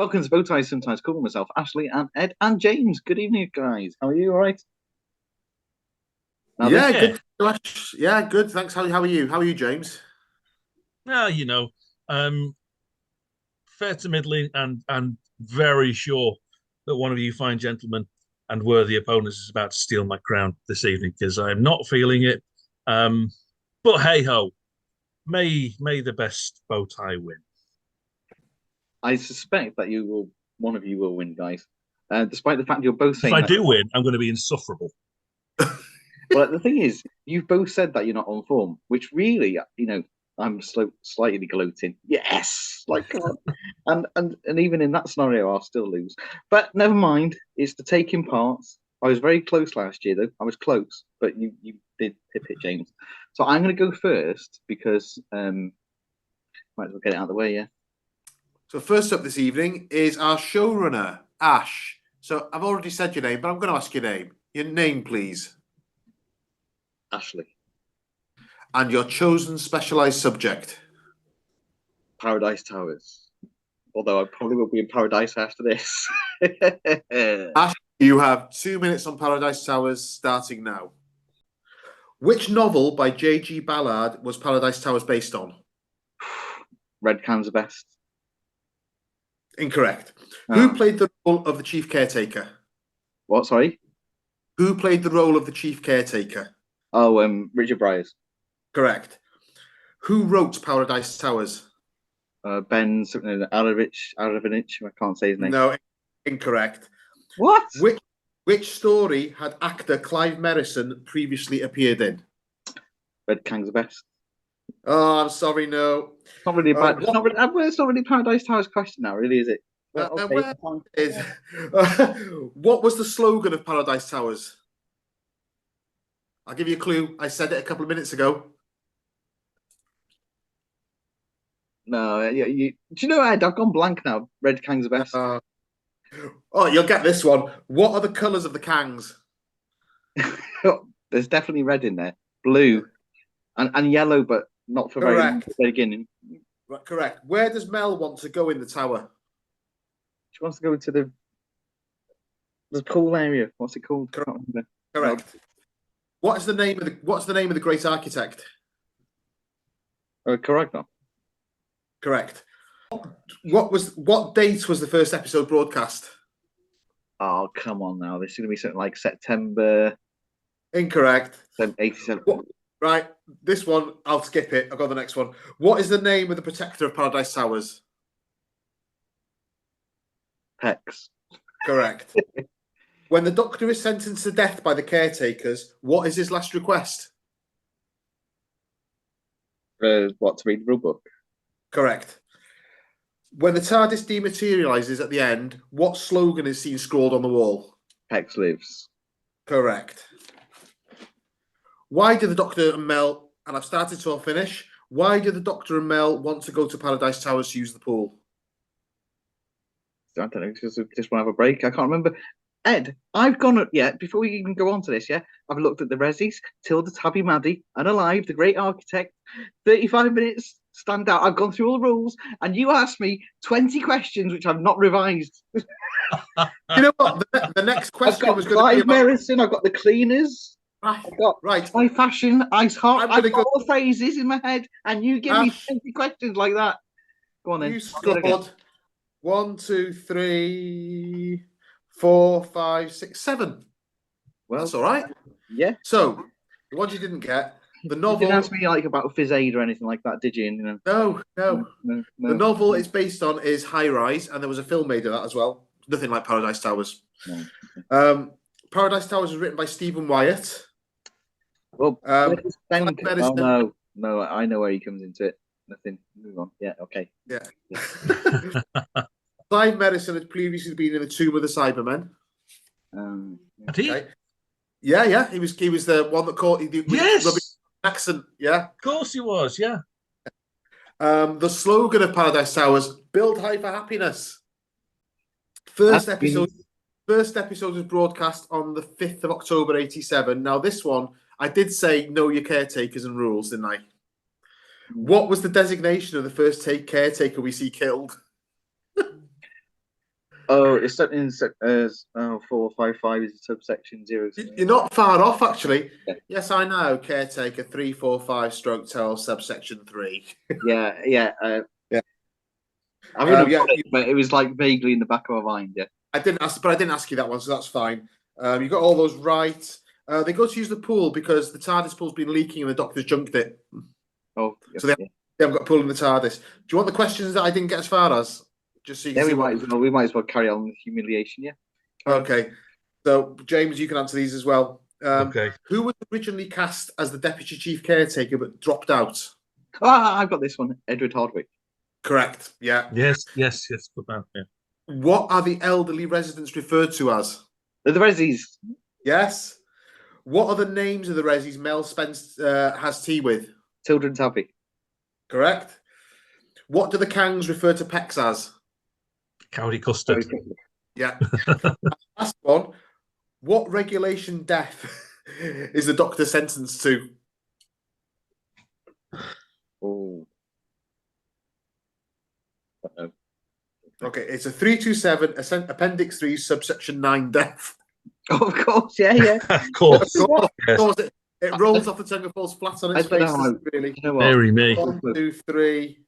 welcome to Bowties Sometimes Cool. Myself, Ashley, and Ed, and James. Good evening, guys. How are you? All right? Good. Yeah, good. Thanks. How are you? How are you, James? Well, fair to middling, and very sure that one of you fine gentlemen and worthy opponents is about to steal my crown this evening because I am not feeling it. But hey ho, may the best bow tie win. I suspect that one of you will win, guys. Despite the fact you're both saying if I that, do win, I'm going to be insufferable. Well, the thing is, you've both said that you're not on form, which really, I'm slightly gloating. Yes, like, come on. And even in that scenario, I'll still lose. But never mind. It's the taking parts. I was very close last year, though. I was close, but you did tip it, James. So I'm going to go first because might as well get it out of the way. Yeah. So first up this evening is our showrunner, Ash. So I've already said your name, but I'm going to ask your name. Your name, please. Ashley. And your chosen specialised subject. Paradise Towers. Although I probably will be in Paradise after this. Ash, you have 2 minutes on Paradise Towers starting now. Which novel by J.G. Ballard was Paradise Towers based on? Red Cans are best. Incorrect. Who played the role of the chief caretaker? What, sorry? Who played the role of the chief caretaker? Oh, Richard Briers. Correct. Who wrote Paradise Towers? Ben something Arovich. I can't say his name. No, incorrect. What? Which story had actor Clive Merrison previously appeared in? Red Kang's best. Oh, I'm sorry, no. It's not really bad. It's not really Paradise Towers question now, really, is it? Well, okay. What was the slogan of Paradise Towers? I'll give you a clue. I said it a couple of minutes ago. No, do you know, Ed? I've gone blank now. Red Kang's the best. Oh, you'll get this one. What are the colours of the Kangs? There's definitely red in there, blue, and yellow, but not for very long at the beginning. Right, correct. Where does Mel want to go in the tower? She wants to go to the pool area. What's it called? Correct. What's the name of the great architect? Correct. Correct. What date was the first episode broadcast? Oh, come on now. This is going to be something like September. Incorrect. 87. Right. This one, I'll skip it. I'll go to the next one. What is the name of the protector of Paradise Towers? Pex. Correct. When the Doctor is sentenced to death by the caretakers, what is his last request? To read the rule book? Correct. When the TARDIS dematerializes at the end, what slogan is seen scrawled on the wall? Pex lives. Correct. Why do the Doctor and Mel, and I've started to finish, why do the Doctor and Mel want to go to Paradise Towers to use the pool? I don't know, just want to have a break. I can't remember. Ed, I've gone up yet. Before we even go on to this, I've looked at the Resis, Tilda, Tabby, Maddie, Unalive, the Great Architect. 35 minutes stand out. I've gone through all the rules, and you asked me 20 questions, which I've not revised. You know what? The next question was going to be about Merrison. I've got the cleaners. Right. I've got high fashion, ice hot. I've got all the phases in my head, and you give me 20 questions like that. Go on then. You scored 1, 2, 3, 4, 5, 6, 7. Well, that's all right. Yeah. So, the ones you didn't get, the novel. You didn't ask me about Fizz Aid or anything like that, did you? No. The novel it's based on is High Rise, and there was a film made of that as well. Nothing like Paradise Towers. No. Paradise Towers was written by Stephen Wyatt. Well, no, I know where he comes into it. Nothing. Move on. Yeah. Okay. Yeah. Clive Merrison had previously been in the Tomb of the Cybermen. Okay. Yeah. He was the one that caught the accent. Yeah. Of course he was. Yeah. The slogan of Paradise Towers: "Build high for happiness." First episode was broadcast on the 5th of October 87. Now this one, I did say know your caretakers and rules, didn't I? What was the designation of the first caretaker we see killed? Oh, it's something as 455 is a subsection 0. You're not far off, actually. Yeah. Yes, I know. Caretaker 345 stroke tell subsection 3. Yeah. Yeah. I would have Yeah, got it, but it was like vaguely in the back of my mind. Yeah. I didn't ask you that one, so that's fine. You got all those right. They go to use the pool because the TARDIS pool's been leaking and the Doctor's junked it. Oh, So they haven't got a pool in the TARDIS. Do you want the questions that I didn't get as far as? Just so you can see we might as well carry on with humiliation. Yeah. Okay. So James, you can answer these as well. Okay. Who was originally cast as the deputy chief caretaker but dropped out? I've got this one. Edward Hardwick. Correct. Yeah. Yes. Good man. Yeah. What are the elderly residents referred to as? The Resis. Yes. What are the names of the Resis Mel Spence has tea with? Children's Abbey. Correct. What do the Kangs refer to Pecs as? Cowdy custard. Yeah. Last one. What regulation death is the Doctor sentenced to? Oh. Okay, it's a 327 Appendix 3 subsection 9 death. Oh, of course, yeah. Of course. Of course, it rolls off the tongue and falls flat on its face. Really. You know what? Very me. 1, 2, 3,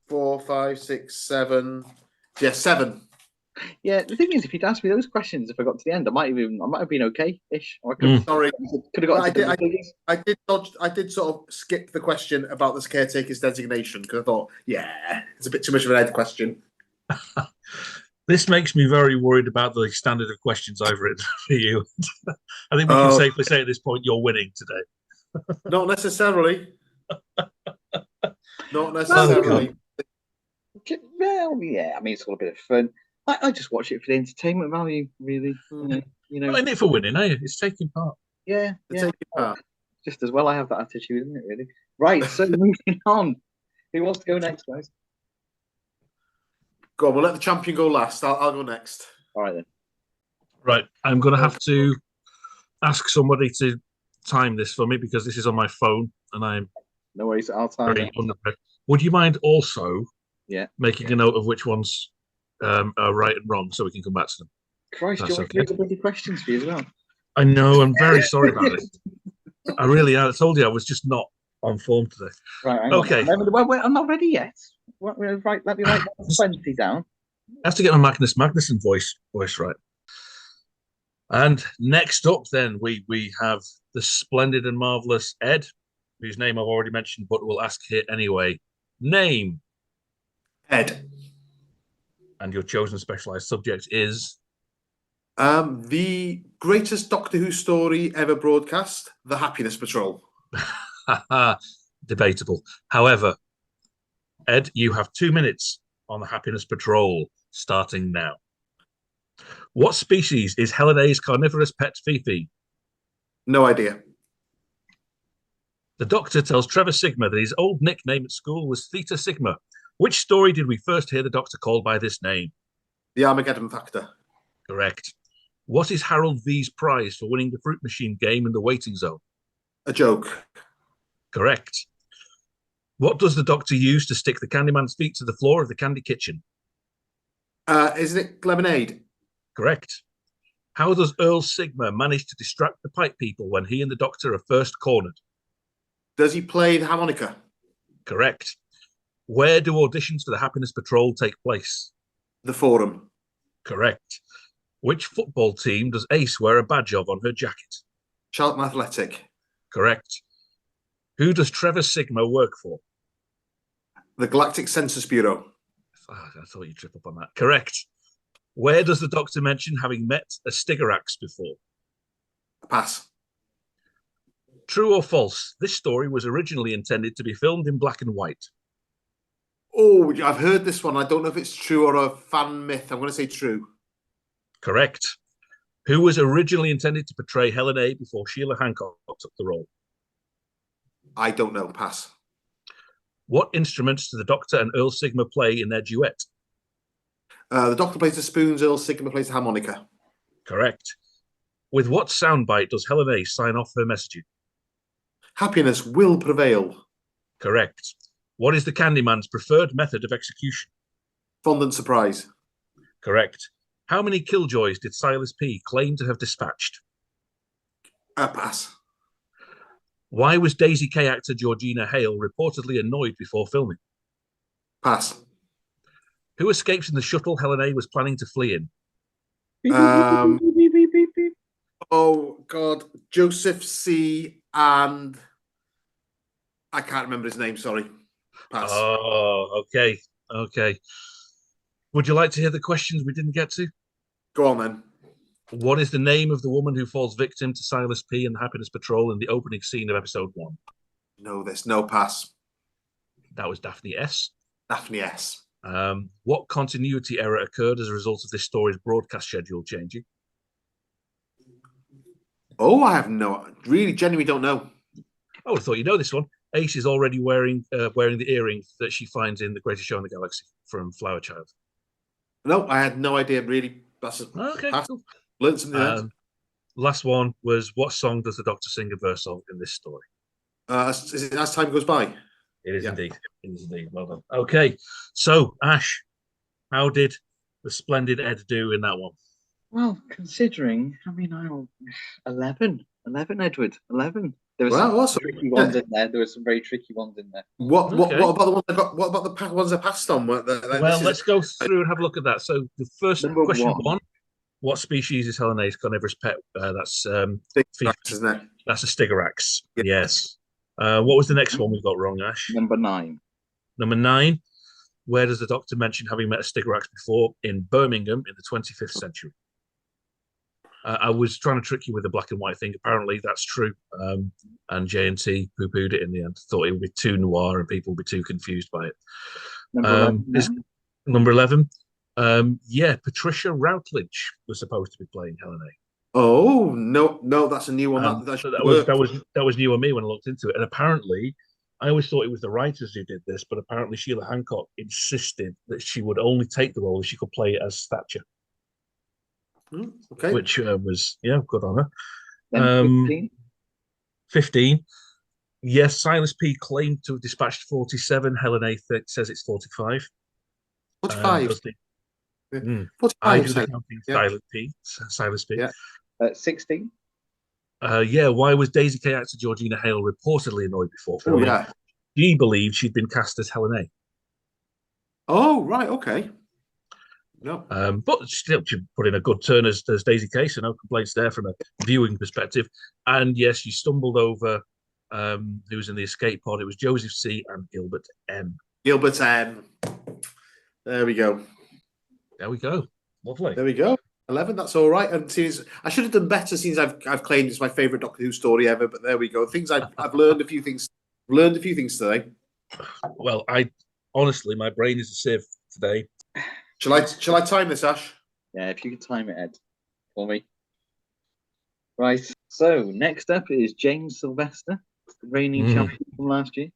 4, 5, 6, 7. Yeah, 7. Yeah, the thing is, if you'd asked me those questions, if I got to the end, I might have been okay-ish. Sorry, could have got. I did sort of skip the question about this caretaker's designation because I thought, yeah, it's a bit too much of an Ed question. This makes me very worried about the standard of questions I've written for you. I think we can safely say at this point you're winning today. Not necessarily. Not necessarily. Well, yeah. I mean, it's all a bit of fun. I just watch it for the entertainment value, really. You know, not in it for winning, are you? It's taking part. Yeah, taking part. Just as well, I have that attitude, isn't it? Really. Right. So moving on. Who wants to go next, guys? Go on, we'll let the champion go last. I'll go next. All right then. Right, I'm going to have to ask somebody to time this for me because this is on my phone and I'm no worries. I'll time it. Would you mind also making a note of which ones are right and wrong so we can come back to them? Christ, you want to bloody questions for you as well? I know. I'm very sorry about it. I really am. I told you I was just not on form today. Right. Okay. Wait, I'm not ready yet. Right, let me write 20 down. I have to get my Magnus Magnuson voice right. And next up, then we have the splendid and marvelous Ed, whose name I've already mentioned, but we'll ask here anyway. Name. Ed. And your chosen specialized subject is? The greatest Doctor Who story ever broadcast, The Happiness Patrol. Debatable. However, Ed, you have 2 minutes on the Happiness Patrol, starting now. What species is Helenay's carnivorous pet Fifi? No idea. The Doctor tells Trevor Sigma that his old nickname at school was Theta Sigma. Which story did we first hear the Doctor called by this name? The Armageddon Factor. Correct. What is Harold V's prize for winning the fruit machine game in the waiting zone? A joke. Correct. What does the Doctor use to stick the Candyman's feet to the floor of the candy kitchen? Isn't it lemonade? Correct. How does Earl Sigma manage to distract the pipe people when he and the Doctor are first cornered? Does he play the harmonica? Correct. Where do auditions for the Happiness Patrol take place? The Forum. Correct. Which football team does Ace wear a badge of on her jacket? Charlton Athletic. Correct. Who does Trevor Sigma work for? The Galactic Census Bureau. I thought you'd trip up on that. Correct. Where does the Doctor mention having met a Stigarax before? Pass. True or false? This story was originally intended to be filmed in black and white. Oh, I've heard this one. I don't know if it's true or a fan myth. I'm going to say true. Correct. Who was originally intended to portray Helen A before Sheila Hancock took the role? I don't know. Pass. What instruments do the Doctor and Earl Sigma play in their duet? The Doctor plays the spoons, Earl Sigma plays the harmonica. Correct. With what soundbite does Helen A sign off her messaging? Happiness will prevail. Correct. What is the Candyman's preferred method of execution? Fondant surprise. Correct. How many killjoys did Silas P. claim to have dispatched? Pass. Why was Daisy K actor Georgina Hale reportedly annoyed before filming? Pass. Who escapes in the shuttle Helen A was planning to flee in? Oh God, Joseph C. and I can't remember his name. Sorry. Pass. Oh, okay. Would you like to hear the questions we didn't get to? Go on then. What is the name of the woman who falls victim to Silas P. and the Happiness Patrol in the opening scene of episode 1? No pass. That was Daphne S. Daphne S. What continuity error occurred as a result of this story's broadcast schedule changing? Oh, I genuinely don't know. I would have thought you know this one. Ace is already wearing the earrings that she finds in The Greatest Show in the Galaxy from Flower Child. No, I had no idea. Really, that's okay. Cool. Learned something else. Last one was, what song does the Doctor sing a verse of in this story? Is it As Time Goes By? It is indeed. It is indeed. Well done. Okay, so Ash, how did the splendid Ed do in that one? Well, considering, I'm 11, Edward, 11. There were some tricky ones in there. There were some very tricky ones in there. What about the ones I got? What about the ones I passed on? Well, let's go through and have a look at that. So the first question one: what species is Helen A's carnivorous pet? That's Stigarax, isn't it? That's a Stigarax. Yes. What was the next one we got wrong, Ash? Number 9. Number 9. Where does the Doctor mention having met a Stigarax before? In Birmingham in the 25th century. I was trying to trick you with the black and white thing. Apparently, that's true. And J&T poo-pooed it in the end. Thought it would be too noir and people would be too confused by it. Number 11. Patricia Routledge was supposed to be playing Helen A. Oh no, that's a new one. That was new on me when I looked into it. And apparently, I always thought it was the writers who did this, but apparently Sheila Hancock insisted that she would only take the role if she could play it as Thatcher. Okay. Which was good on her. Then 15. Yes, Silas P. claimed to have dispatched 47. Helen A. says it's 45. 45. 45. I do the counting. Silas P. Yeah. 16. Why was Daisy K. actor Georgina Hale reportedly annoyed before filming? She believed she'd been cast as Helen A. Oh, right. Okay. No. But still, she put in a good turn as Daisy K, so no complaints there from a viewing perspective. And yes, you stumbled over who was in the escape pod. It was Joseph C. and Gilbert M. Gilbert M. There we go. Lovely. There we go. 11. That's all right. And I should have done better since I've claimed it's my favourite Doctor Who story ever. But there we go. I've learned a few things. Learned a few things today. Well, honestly, my brain is a sieve today. Shall I time this, Ash? Yeah, if you could time it, Ed, for me. Right. So next up is James Sylvester, reigning champion from last year.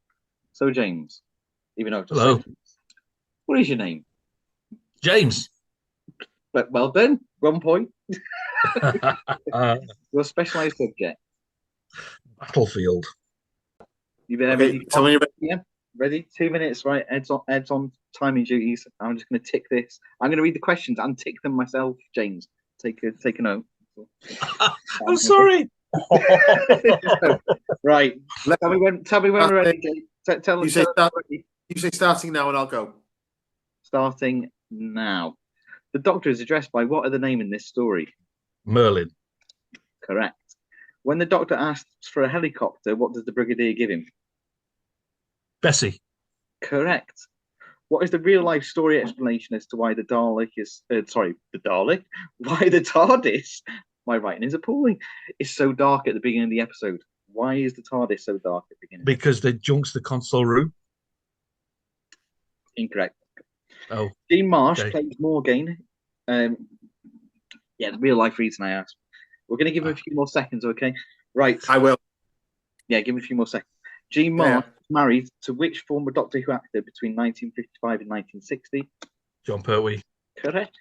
So James, even though I've just said, what is your name? James. But well done. 1 point. Your specialised subject. Battlefield. You there? Okay, tell me. Yeah. Ready? 2 minutes, right? Ed's on timing duties. I'm just going to tick this. I'm going to read the questions and tick them myself. James, take a note. I'm sorry. Right. Tell me when we're ready. You say starting now, and I'll go. Starting now. The Doctor is addressed by what are the name in this story? Merlin. Correct. When the Doctor asks for a helicopter, what does the Brigadier give him? Bessie. Correct. What is the real life story explanation as to why the Dalek is why the TARDIS, my writing is appalling, is so dark at the beginning of the episode? Why is the TARDIS so dark at the beginning? Because they junks the console room. Incorrect. Oh. Dean Marsh plays Morgaine. The real life reason I asked. We're going to give him a few more seconds, okay? Right. I will. Yeah, give him a few more seconds. Jean Marsh married to which former Doctor Who actor between 1955 and 1960? John Pertwee. Correct.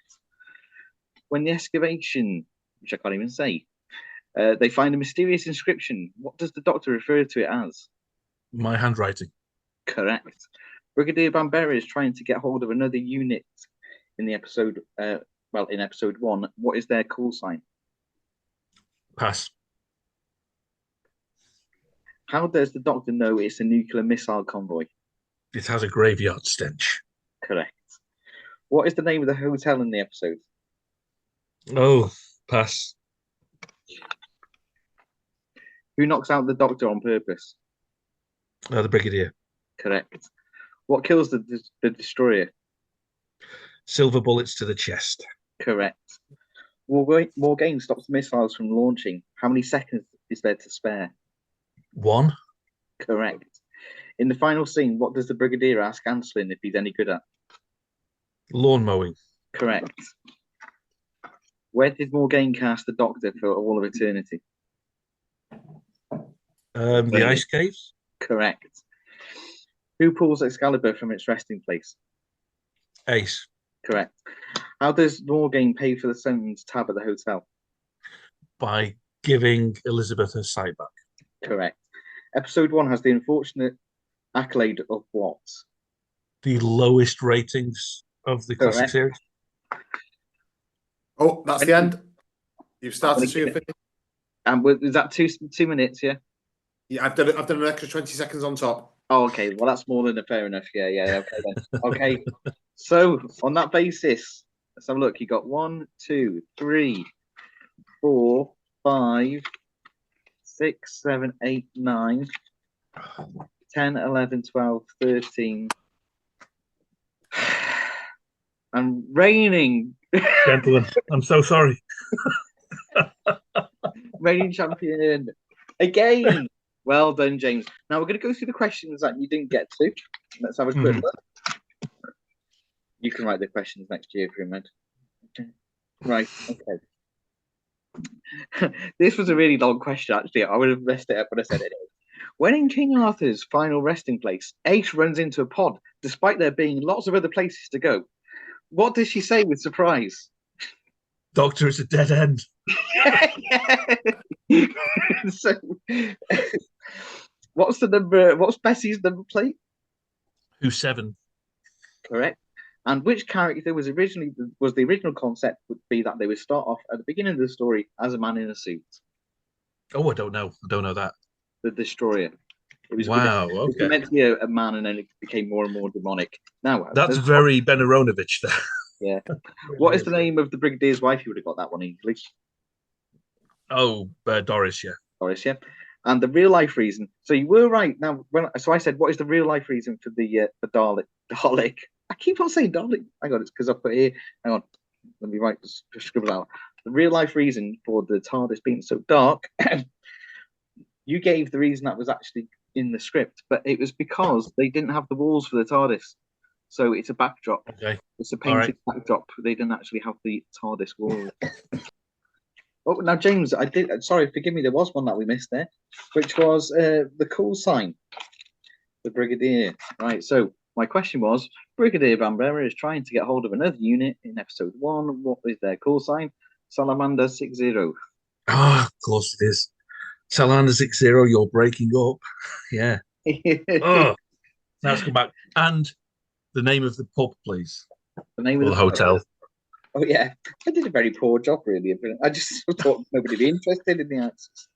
When the excavation, which I can't even say, they find a mysterious inscription, what does the Doctor refer to it as? My handwriting. Correct. Brigadier Bambera is trying to get hold of another unit in the episode well, in episode 1, what is their call sign? Pass. How does the Doctor know it's a nuclear missile convoy? It has a graveyard stench. Correct. What is the name of the hotel in the episode? Oh, pass. Who knocks out the Doctor on purpose? The Brigadier. Correct. What kills the destroyer? Silver bullets to the chest. Correct. Morgaine stops missiles from launching. How many seconds is there to spare? 1. Correct. In the final scene, what does the Brigadier ask Anslin if he's any good at? Lawn mowing. Correct. Where did Morgaine cast the Doctor for all of eternity? The ice caves. Correct. Who pulls Excalibur from its resting place? Ace. Correct. How does Morgaine pay for the Stones tab at the hotel? By giving Elizabeth her sight back. Correct. Episode 1 has the unfortunate accolade of what? The lowest ratings of the classic series. Oh, that's the end. You've started to finish. And is that 2 minutes? Yeah. Yeah, I've done an extra 20 seconds on top. Oh, okay. Well, that's more than fair enough. Yeah. Okay then. Okay. So on that basis, let's have a look. You got 1, 2, 3, 4, 5, 6, 7, 8, 9, 10, 11, 12, 13. I'm reigning. Gentlemen, I'm so sorry. Reigning champion again. Well done, James. Now we're going to go through the questions that you didn't get to. Let's have a quick look. You can write the questions next year if you remember. Right. Okay. This was a really long question, actually. I would have messed it up when I said it. When in King Arthur's final resting place, Ace runs into a pod, despite there being lots of other places to go. What does she say with surprise? Doctor, it's a dead end. So, what's the number? What's Bessie's number plate? Who's 7? Correct. And which character was the original concept would be that they would start off at the beginning of the story as a man in a suit? Oh, I don't know. I don't know that. The Destroyer. It was wow. It was meant to be a man, and then it became more and more demonic. Now that's very Ben Aronovich there. Yeah. What is the name of the Brigadier's wife? You would have got that one easily. Oh, Doris. Yeah. Doris. Yeah. And the real life reason. So you were right. Now, so I said, what is the real life reason for the Dalek? I keep on saying Dalek. Hang on, it's because I put here. Hang on, let me scribble out. The real life reason for the TARDIS being so dark. You gave the reason that was actually in the script, but it was because they didn't have the walls for the TARDIS, so it's a backdrop. Okay, it's a painted backdrop. They didn't actually have the TARDIS wall. Oh, now James, I did. Sorry, forgive me. There was one that we missed there, which was the call sign, the Brigadier. Right. So my question was: Brigadier Bambera is trying to get hold of another unit in episode 1. What is their call sign? Salamander 60. Ah, of course it is. Salamander 60. You're breaking up. Yeah. Oh, now it's come back. And the name of the pub, please. The name of the hotel. Oh yeah, I did a very poor job, really. I just thought nobody'd be interested in the answers.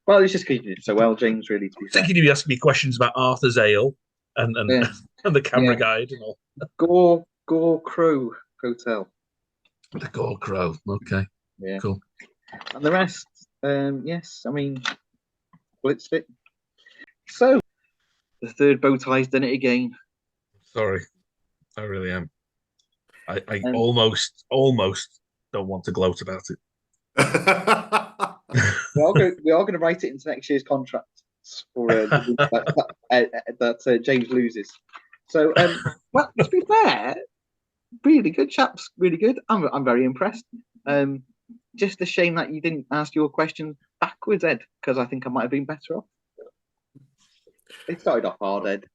Well, it's just because you did so well, James. Really, to be fair. Thinking you'd be asking me questions about Arthur's Ale and and the camera guide and all. Gore Crow Hotel. The Gore Crow. Okay. Yeah. Cool. And the rest, yes. I mean, blitzed it. So the third bow tie's done it again. Sorry, I really am. I almost don't want to gloat about it. we are going to write it into next year's contract for that James loses. So, well, to be fair, really good chaps, really good. I'm very impressed. Just a shame that you didn't ask your question backwards, Ed, because I think I might have been better off. It started off hard, Ed.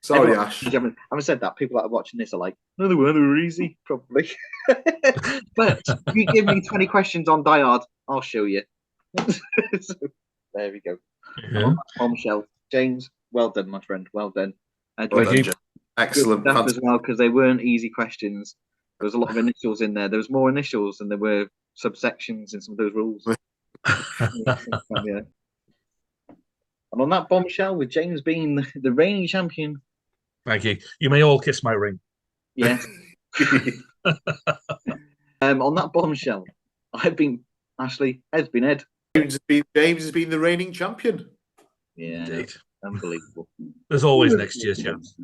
Sorry, Ash. Having said that, people that are watching this are like, no, they were easy, probably. But you give me 20 questions on Die Hard, I'll show you. So, there we go. Yeah. Bombshell. James, well done, my friend. Well done. Excellent. As well, because they weren't easy questions. There was a lot of initials in there. There was more initials than there were subsections in some of those rules. Yeah. And on that bombshell, with James being the reigning champion. Thank you. You may all kiss my ring. Yes. On that bombshell, I've been Ashley. Ed's been Ed. James has been the reigning champion. Yeah. Indeed. Unbelievable. There's always next year's chance.